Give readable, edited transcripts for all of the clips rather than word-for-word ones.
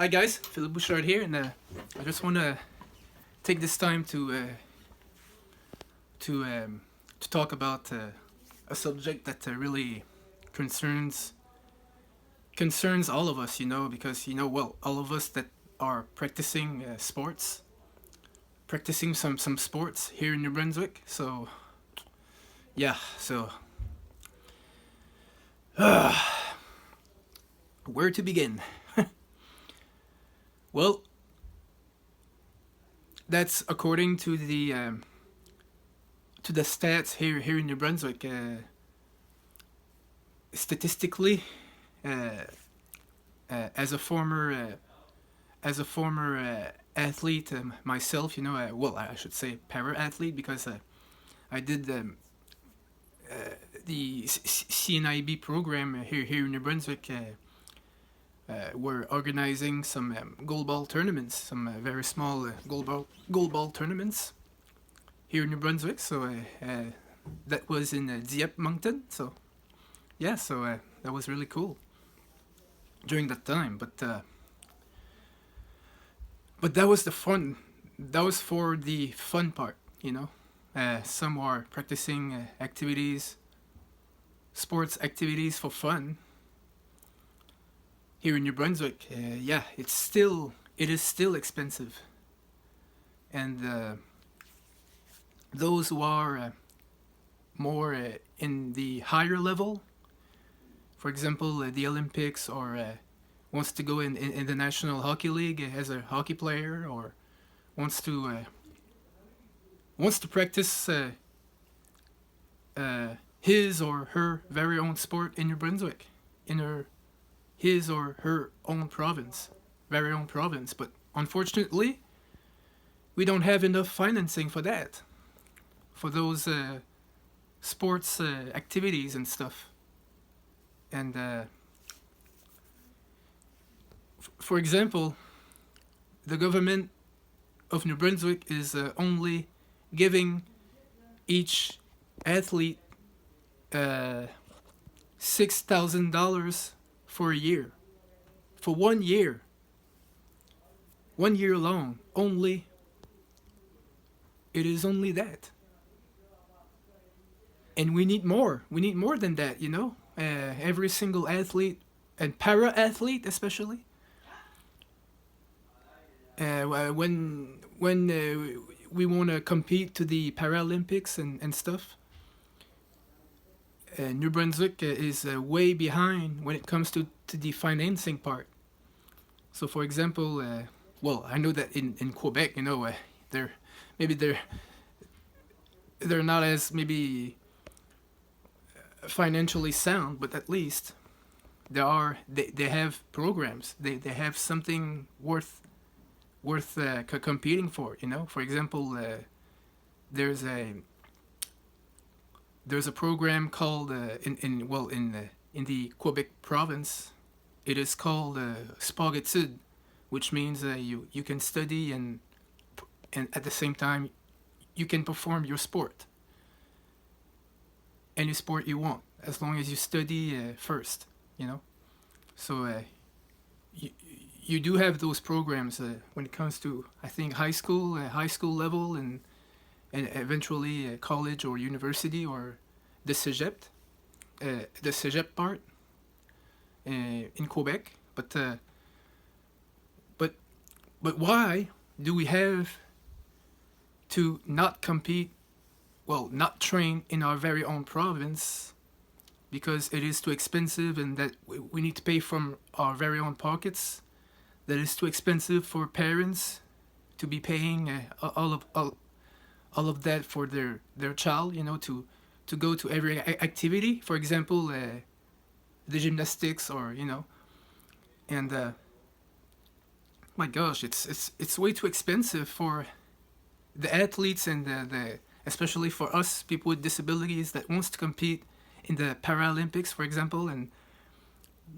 Hi guys, Philippe Bouchard here, and I just want to take this time to to talk about a subject that really concerns all of us, because well, all of us that are practicing sports, practicing some sports here in New Brunswick. So yeah, so where to begin? Well, that's according to the stats here in New Brunswick. Statistically, uh, as a former athlete myself, well, I should say para athlete, because I did the CNIB program here in New Brunswick. We're organizing some goalball tournaments, some very small goalball tournaments here in New Brunswick. So that was in Dieppe, Moncton. So yeah, so that was really cool during that time. But that was the fun. That was for the fun part. Some are practicing activities, sports activities for fun. Here in New Brunswick, yeah, it is still expensive, and those who are more in the higher level, for example, the Olympics, or wants to go in the National Hockey League as a hockey player, or wants to practice his or her very own sport in New Brunswick, in his or her own province, very own province. But unfortunately, we don't have enough financing for that, for those sports activities and stuff. And for example, the government of New Brunswick is only giving each athlete $6,000 for a year, for 1 year, 1 year long. Only, it is only that, and we need more. We need more than that. Every single athlete, and para athlete especially. When we want to compete to the Paralympics and stuff, New Brunswick is way behind when it comes to the financing part. So, for example, well, I know that in Quebec, they're maybe they're not as maybe financially sound, but at least they have programs. They have something worth competing for. For example, there's a program called in the Quebec province, it is called sport études, which means you can study and at the same time you can perform your sport, any sport you want, as long as you study first. So you do have those programs when it comes to, I think, high school level, and eventually college or university, or the cégep part in Quebec. But why do we have to not compete, well, not train in our very own province? Because it is too expensive, and that we need to pay from our very own pockets. That is too expensive for parents to be paying all of that for their child, to go to every activity. For example, the gymnastics, or and my gosh, it's way too expensive for the athletes, and the especially for us people with disabilities that wants to compete in the Paralympics, for example. And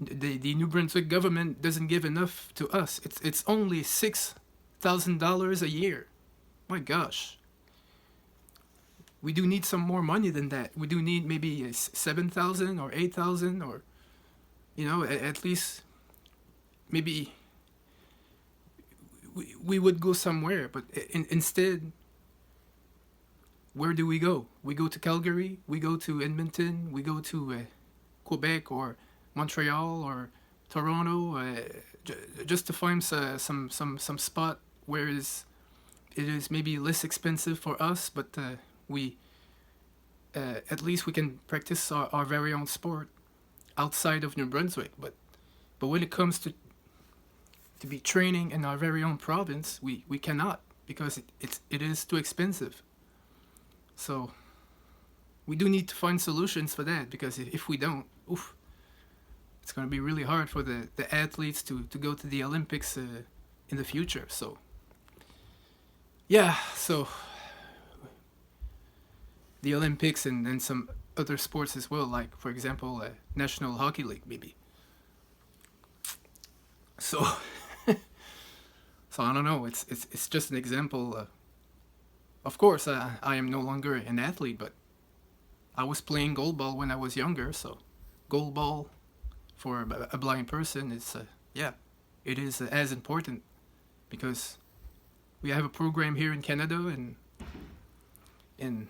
the New Brunswick government doesn't give enough to us. It's only $6,000 a year. My gosh. We do need some more money than that. We do need maybe 7,000 or 8,000, or at least maybe we would go somewhere, but instead, where do we go? We go to Calgary, we go to Edmonton, we go to Quebec or Montreal or Toronto, just to find some spot where it is maybe less expensive for us, but we at least we can practice our very own sport outside of New Brunswick. But when it comes to be training in our very own province, we cannot, because it is too expensive. So we do need to find solutions for that, because if we don't, oof, it's going to be really hard for the athletes to go to the Olympics in the future. So yeah, so the Olympics and some other sports as well, like for example National Hockey League maybe. So so I don't know, it's just an example. Of course I am no longer an athlete, but I was playing goalball when I was younger, so goalball for a blind person is yeah, it is as important, because we have a program here in Canada, and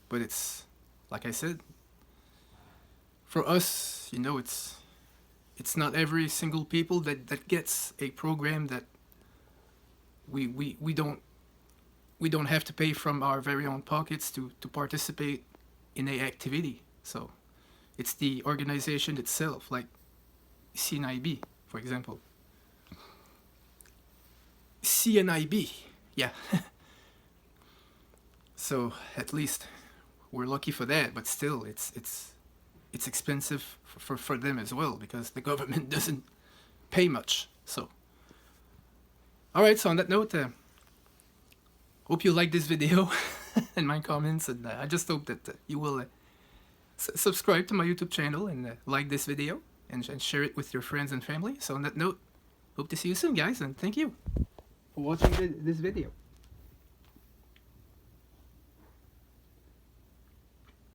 but it's like I said, for us, you know, it's not every single people that gets a program that we don't have to pay from our very own pockets to participate in a activity. So it's the organization itself, like CNIB, for example. CNIB, yeah. So at least we're lucky for that, but still it's expensive for them as well, because the government doesn't pay much. So alright, so on that note, hope you like this video and my comments, and I just hope that you will subscribe to my YouTube channel and like this video and share it with your friends and family. So on that note, hope to see you soon, guys, and thank you for watching this video.